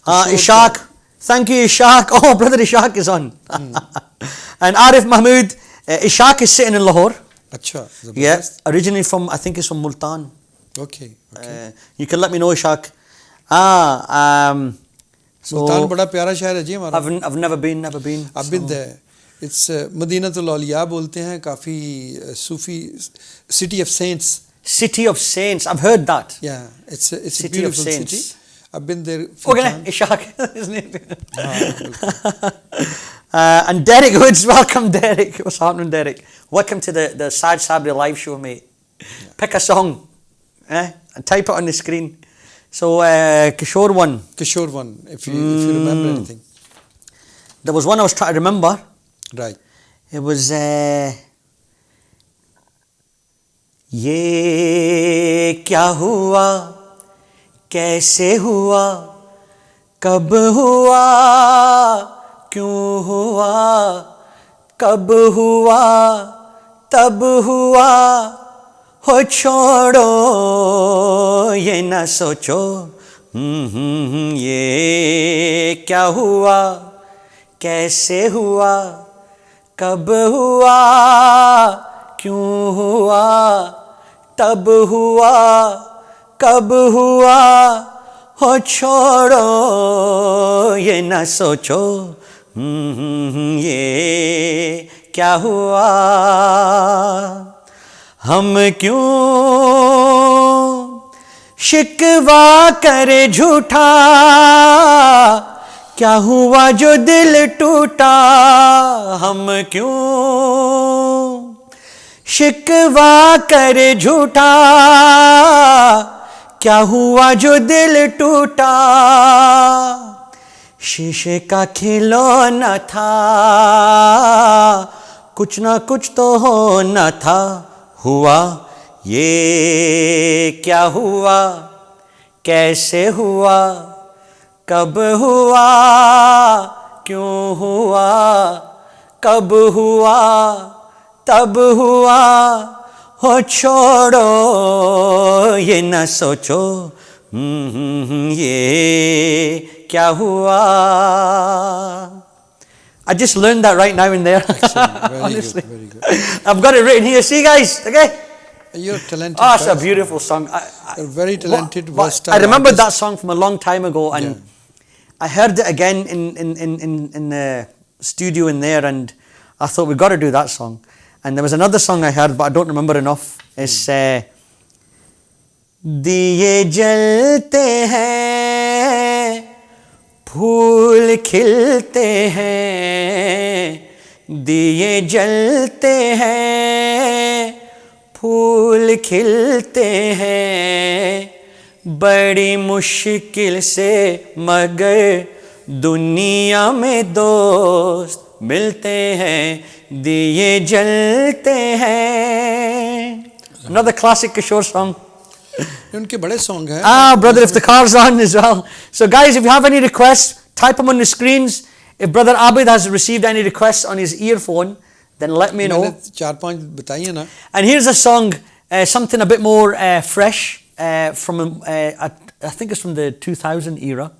Ishaq, thank you Ishaq. Oh brother Ishaq is on. And Arif Mahmood. Ishaq is sitting in Lahore. اچھا yeah originally from I think he's from Multan. Okay. You can let me know Ishaq. Multan بڑا پیارا شہر ہے جی ہمارا. I've never been. I've been there. It's مدینۃ الاولیاء بولتے ہیں کافی صوفی city of saints. City of Saints. I've heard that. Yeah, it's a City beautiful of Saints. city. I've been there. Okay, Ishaq. His name. And Derek Woods, welcome Derek. What's happening, Derek? Welcome to the Saj Sabri live show, mate. Yeah. Pick a song, and type it on the screen. So Kishore one. Kishore one. If you remember anything. There was one I was trying to remember. Right. It was. یہ کیا ہوا کیسے ہوا کب ہوا کیوں ہوا کب ہوا تب ہوا ہو چھوڑو یہ نہ سوچو یہ کیا ہوا کیسے ہوا کب ہوا کیوں ہوا تب ہوا کب ہوا ہو چھوڑو یہ نہ سوچو یہ کیا ہوا ہم کیوں شکوہ کرے جھوٹا کیا ہوا جو دل ٹوٹا ہم کیوں شکوہ کرے جھوٹا کیا ہوا جو دل ٹوٹا شیشے کا کھلونا تھا کچھ نہ کچھ تو ہونا تھا ہوا یہ کیا ہوا کیسے ہوا کب ہوا کیوں ہوا کب ہوا تب ہوا ہو چھوڑو یہ نہ سوچو یہ کیا ہوا. I just learned that right now and there. Very honestly. good, very good. I've got it written here. See guys, okay? You're talented. Oh, it's a beautiful song. You're very talented. I remembered that song from a long time ago, and I heard it again in the studio in there, and I thought we got to do that song. And there was another song I heard, but I don't remember enough. It's دیے جلتے ہیں پھول کھلتے ہیں دیے جلتے ہیں پھول کھلتے ہیں بڑی مشکل سے مگر دنیا میں دوست ملتے ہیں دیے جلتے ہیں. Another classic Kishore song. ان کے بڑے سانگ ہیں. Brother Iftikhar's on as well. So guys, if you have any requests, type them on the screens. If Brother Abid has received any requests on his earphone, then let me know. 4-5 بتائیے نا. And here's a song, something a bit more fresh, from I think it's from the 2000 era.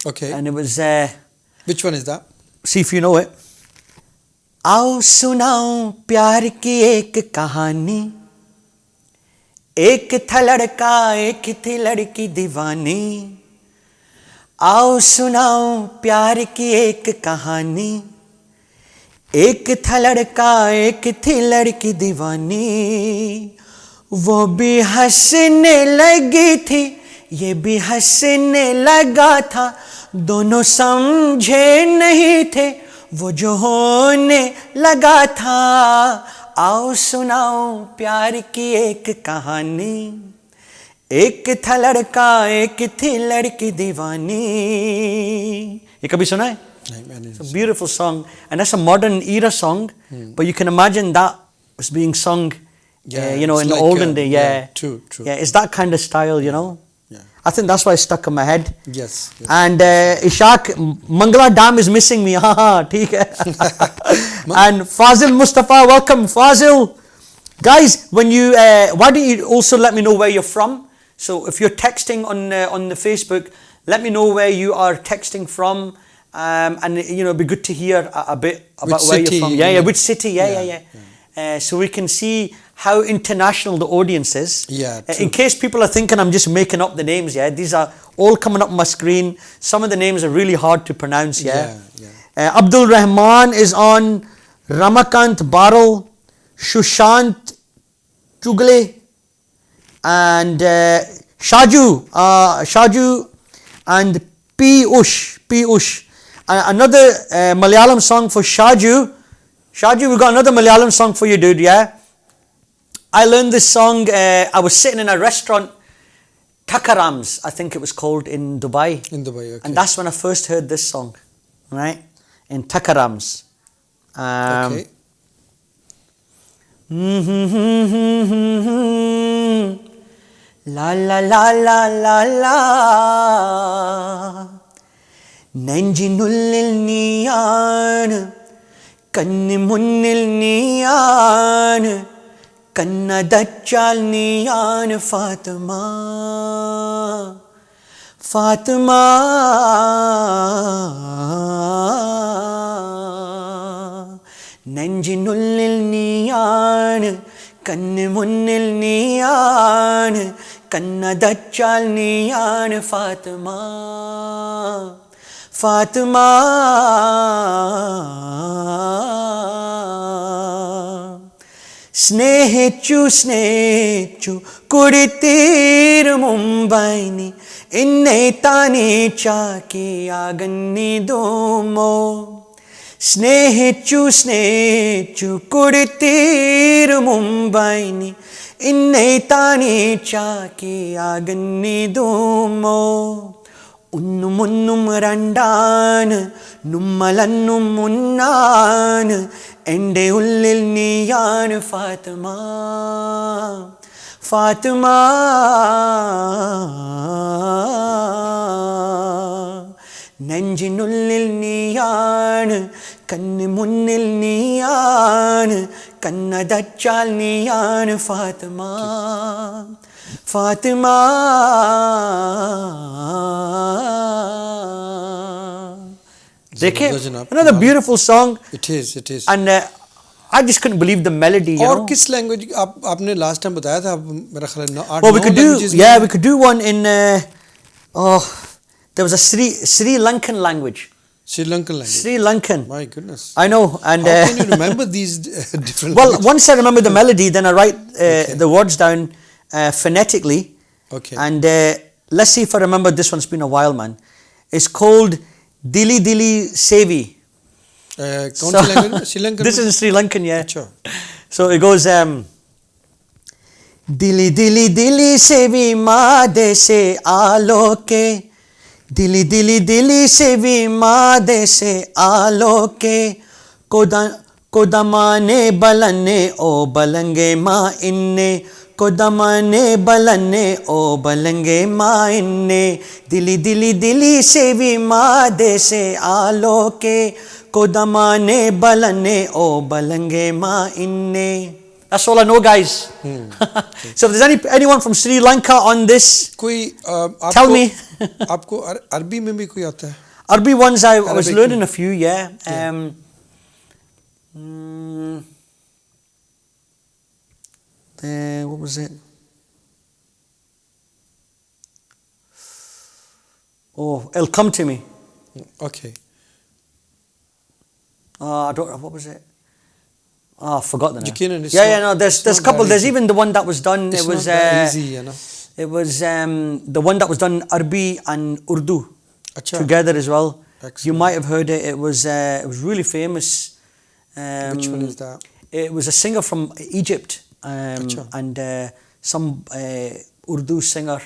Okay. And it was Which one is that? see if you know it. آؤ سناؤں پیار کی ایک کہانی ایک تھا لڑکا ایک تھی لڑکی دیوانی آؤ سناؤں پیار کی ایک کہانی ایک تھا لڑکا ایک تھی لڑکی دیوانی وہ بھی ہنسنے لگی تھی یہ بھی ہنسنے لگا تھا دونوں سمجھے نہیں تھے وہ جو ہونے لگا تھا آؤ سناؤں پیار کی ایک کہانی ایک تھا لڑکا ایک تھی لڑکی دیوانی یہ کبھی سنا ہے It's a beautiful song and that's a modern era song but you can imagine that was being sung you know in the olden day true yeah it's that kind of style you know I think that's why it's stuck in my head yes and Ishaq Mangala Dam is missing me theek hai and Fazil Mustafa welcome Fazil guys when you why don't you also let me know where you're from so if you're texting on the Facebook let me know where you are texting from and you know it'd be good to hear a bit about where you're from which city so we can see how international the audience is in case people are thinking I'm just making up the names these are all coming up on my screen some of the names are really hard to pronounce Abdul Rahman is on Ramakant Baral Shushant Chugle and Shaju and Piyush another Malayalam song for Shaju we got another Malayalam song for you dude I learned this song I was sitting in a restaurant Takarams I think it was called in Dubai okay. And that's when I first heard this song right in Takarams okay La la la la la la നെഞ്ചിനുള്ളിൽ നീയാണ് കണ്ണി മുന്നിൽ നീയാണ് കണ്ണടച്ചാൽ നീയാണ് ഫാത്തിമ ഫാത്തിമ നെഞ്ചിനുള്ളിൽ നീയാണ് കണ്ണി മുന്നിൽ നീയാണ് കണ്ണടച്ചാൽ നീയാണ് ഫാത്തിമ ഫാത്തിമ സ്നേഹിച്ചു കുടിത്തീരു മുംബൈനി എന്നെ തനിച്ചാക്കിയാകന്നിടുമോ സ്നേഹിച്ചു കുടിത്തീരു മുംബൈനി എന്നെ തനിച്ചാക്കിയാകന്നിടുമോ ഒന്നും ഒന്നും രണ്ടാണ് നമ്മലന്നും ഒന്നാണ് എൻ്റെ ഉള്ളിൽ നീയാണ് ഫാത്തിമ ഫാത്തിമ നെഞ്ചിനുള്ളിൽ നീയാണ് കണ്ണു മുന്നിൽ നീയാണ് കണ്ണടച്ചാൽ നീയാണ് Fathima Fatima Dekhe another beautiful song it is and I just couldn't believe the melody you know और किस language आपने last time बताया था मेरा ख्याल है well we could do one in there was a Sri Lankan language Sri Lankan my goodness I know and how can you remember these different well once I remember the melody then I write the words down phonetically okay and let's see if I remember this one's been a while man it's called Dili Dili Sevi kaun si language Sri Lankan this is Sri Lankan Achha. so it goes Dili Dili Dili Sevi Maade se aaloke Dili Dili Dili Sevi Maade se aaloke kodamane balane o balange ma inne kodamane balane o balange ma inne dili dili dili sevi maade se aaloke kodamane balane o balange ma inne that's all I know guys so if there's anyone from Sri Lanka on this koi tell me aapko Arabi mein bhi koi aata hai Arabic ones I was learning a few what was it Oh, it'll come to me. Okay. I don't. What was it? Oh, I forgot the name. Yaqeenan, it's Yeah, not- no. There's it's a not couple. that There's easy. even the one that was done. It's It was not that easy, you know. It was the one that was done in Arabi and Urdu Acha. together as well. You Excellent. might have heard it. It was really famous. Which one is that? It was a singer from Egypt Acha. and some Urdu singer.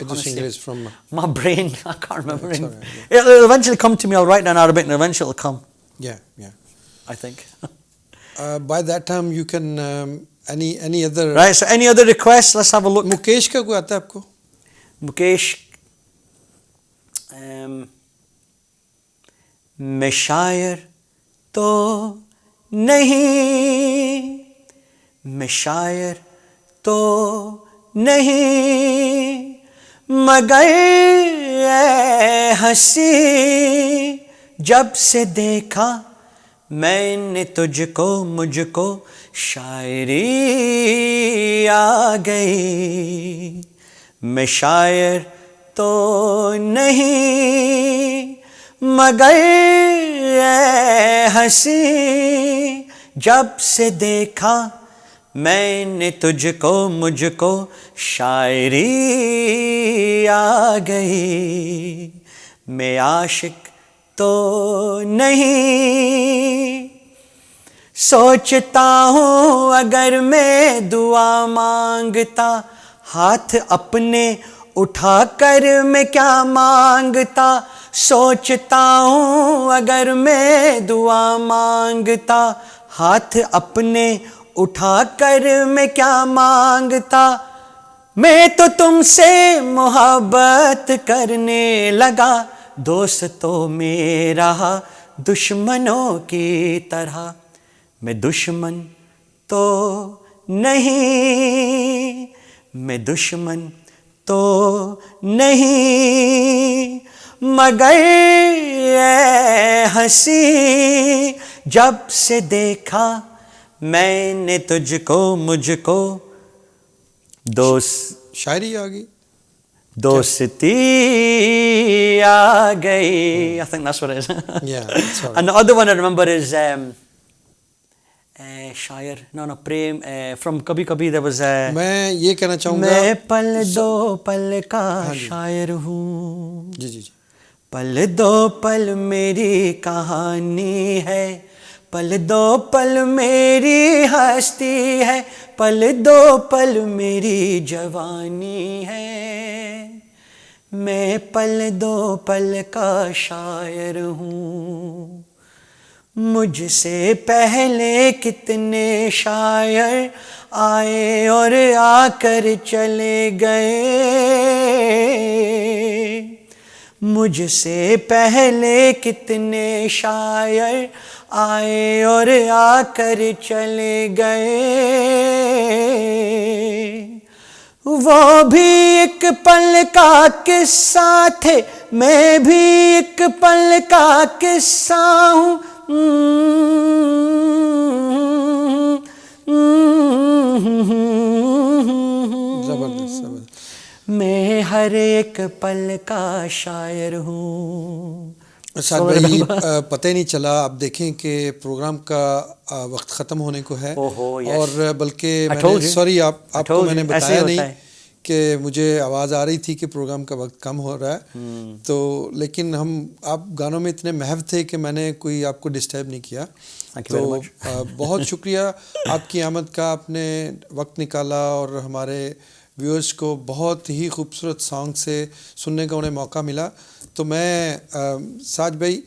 It's just English from. My brain, I can't remember It's him. all right, yeah. It'll eventually come to me. I'll write down Arabic and eventually it'll come, Yeah, yeah. I think. By that time you can any other. Right, so any other requests? Let's have a look. Mukesh का कोई आता है आपको? मुकेश मैं शायर तो नहीं, मैं शायर तो नहीं, मगर ऐ हंसी जब से देखा मैंने तुझको मुझको शायरी आ गई. मैं शायर तो नहीं मगर ऐ हंसी जब से देखा मैंने तुझको मुझको शायरी आ गई. मैं आशिक तो नहीं, सोचता हूँ अगर मैं दुआ मांगता हाथ अपने उठाकर मैं क्या मांगता. सोचता हूँ अगर मैं दुआ मांगता हाथ अपने उठाकर मैं क्या मांगता. मैं तो तुमसे मोहब्बत करने लगा, दोस्तों मेरा दुश्मनों की तरह. मैं दुश्मन तो नहीं, मैं दुश्मन तो नहीं, मगर ऐ हंसी जब से देखा मैंने तुझको मुझको दोस्त शायरी आ गई. दोस्ती आ गई. I think that's what it is. Yeah, that's all right. And the other one I remember is शायर no प्रेम from कभी कभी there was मैं ये कहना चाहूँगा. मैं पल दो पल का शायर हूँ, जी जी जी. पल दो पल मेरी कहानी है, पल दो पल मेरी हस्ती है, पल दो पल मेरी जवानी है. मैं पल दो पल का शायर हूँ, मुझसे पहले कितने शायर आए और आकर चले गए. मुझसे पहले कितने शायर आए और आकर चले गए. वो भी एक पल का किस्सा थे, मैं भी एक पल का किस्सा हूँ. जबरदस्त जबरदस्त. मैं हर एक पल का शायर हूँ. साद भाई पता ही नहीं चला. आप देखें कि प्रोग्राम का वक्त ख़त्म होने को है. ओहो, yes. और बल्कि I told मैंने you. सॉरी आपको told मैंने you. ऐसे बताया ही नहीं होता है. कि मुझे आवाज़ आ रही थी कि प्रोग्राम का वक्त कम हो रहा है. तो लेकिन हम आप गानों में इतने महव थे कि मैंने कोई आपको डिस्टर्ब नहीं किया. Thank you very तो much. बहुत शुक्रिया आपकी आमद का. आपने वक्त निकाला और हमारे व्यूअर्स को बहुत ही खूबसूरत सॉन्ग से सुनने का उन्हें मौका मिला. तो मैं साज भाई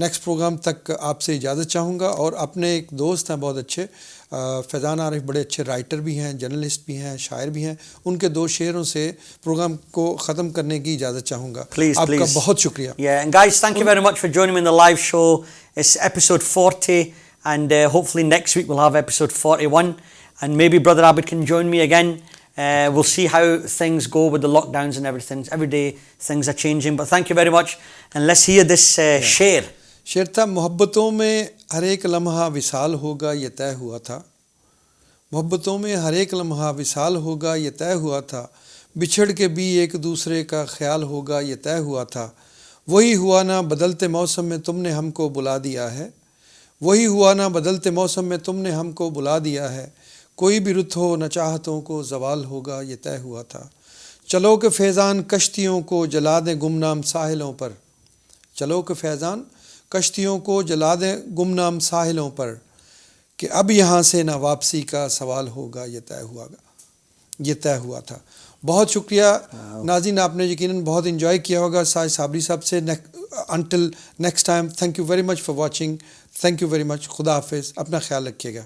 नेक्स्ट प्रोग्राम तक आपसे इजाज़त चाहूँगा. और अपने एक दोस्त हैं बहुत अच्छे, फैज़ान आरिफ, बड़े अच्छे राइटर भी हैं, जर्नलिस्ट भी हैं, शायर भी हैं. उनके दो शेरों से प्रोग्राम को ख़त्म करने की इजाज़त चाहूँगा. Please, आपका please. बहुत शुक्रिया. Yeah, and guys, thank you very much for joining me in the live show. It's episode 40, and hopefully next week we'll have episode 41, and maybe Brother Abid can join me again. We'll see how things go with the lockdowns and everything. Every day things are changing, but thank you very much, and let's hear this शेर. शेर था, मोहब्बतों में हर एक लम्हा विसाल होगा ये तय हुआ था. मोहब्बतों में हर एक लम्हा विसाल होगा ये तय हुआ था. بچھڑ کے بھی ایک دوسرے کا خیال ہوگا یہ طے ہوا تھا، وہی ہوا نہ بدلتے موسم میں تم نے ہم کو بلا دیا ہے، وہی ہوا نہ بدلتے موسم میں تم نے ہم کو بلا دیا ہے، کوئی بھی رت ہو نہ چاہتوں کو زوال ہوگا یہ طے ہوا تھا، چلو کہ فیضان کشتیوں کو جلا دیں گمنام ساحلوں پر، چلو کہ فیضان کشتیوں کو جلا دیں گمنام ساحلوں پر، کہ اب یہاں سے نہ واپسی کا سوال ہوگا یہ طے ہوا تھا۔ بہت شکریہ ناظرین، آپ نے یقیناً بہت انجوائے کیا ہوگا ساج صابری صاحب سے۔ Until next time, thank you very much for watching, thank you very much, خدا حافظ، اپنا خیال رکھیے گا۔